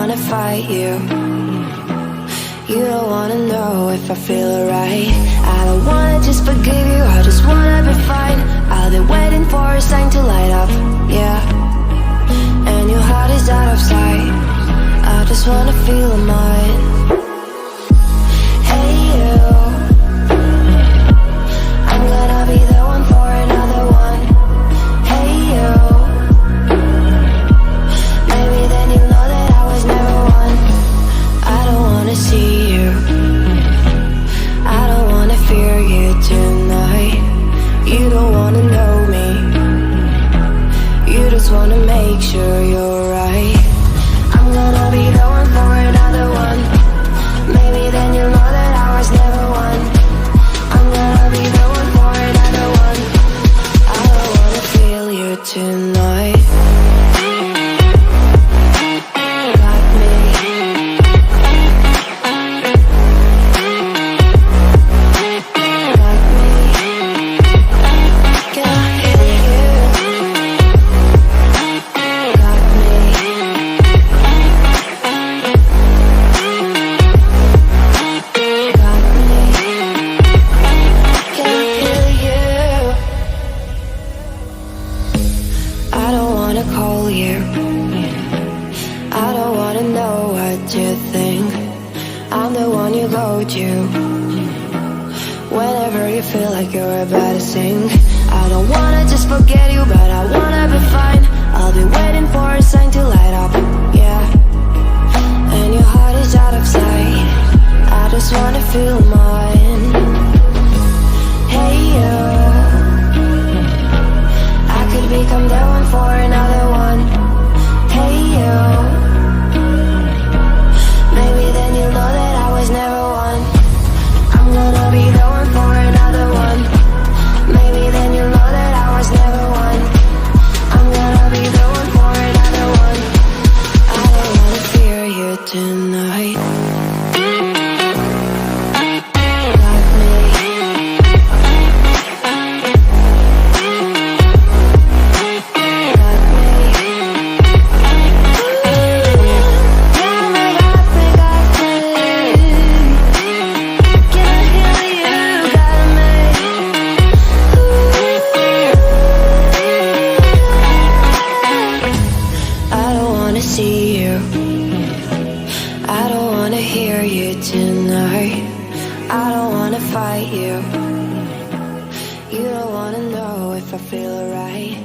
wanna fight you. You don't wanna know if I feel alright. I don't wanna just forgive you, I just wanna be fine. I've been waiting for a sign to light up, yeah. And your heart is out of sight. I just wanna feel mine. Hey you, I'm gonna be the one for another one. Hey you, maybe then you know that I was never one. I don't wanna see you, I don't wanna fear you tonight. You don't wanna know me, you just wanna make sure you're right. I'm gonna be the one for another one. Maybe then you'll know that I was never one. I'm gonna be the one for another one. I don't wanna feel you tonight. Got me. Got me. Can I hear you? Got me. Got me. Can I hear you? I don't wanna call you, I don't wanna know what you think. I'm the one you go to whenever you feel like you're about to sink. I don't wanna just forget you, but I wanna be fine. I'll be waiting for a sign to light up, yeah. And your heart is out of sight. I just wanna feel mine. Hey you, I could become the one for another one. Hey you, maybe then you'll know that I was never one. I'm gonna be the one for another one. Maybe then you'll know that I was never one. I'm gonna be the one for another one. I don't wanna fear you tonight. Got me. Got me. Yeah, me, got me, got me. Can I hear you? Got me. I don't wanna see you, I don't wanna hear you tonight. I don't wanna fight you. You don't wanna know if I feel alright.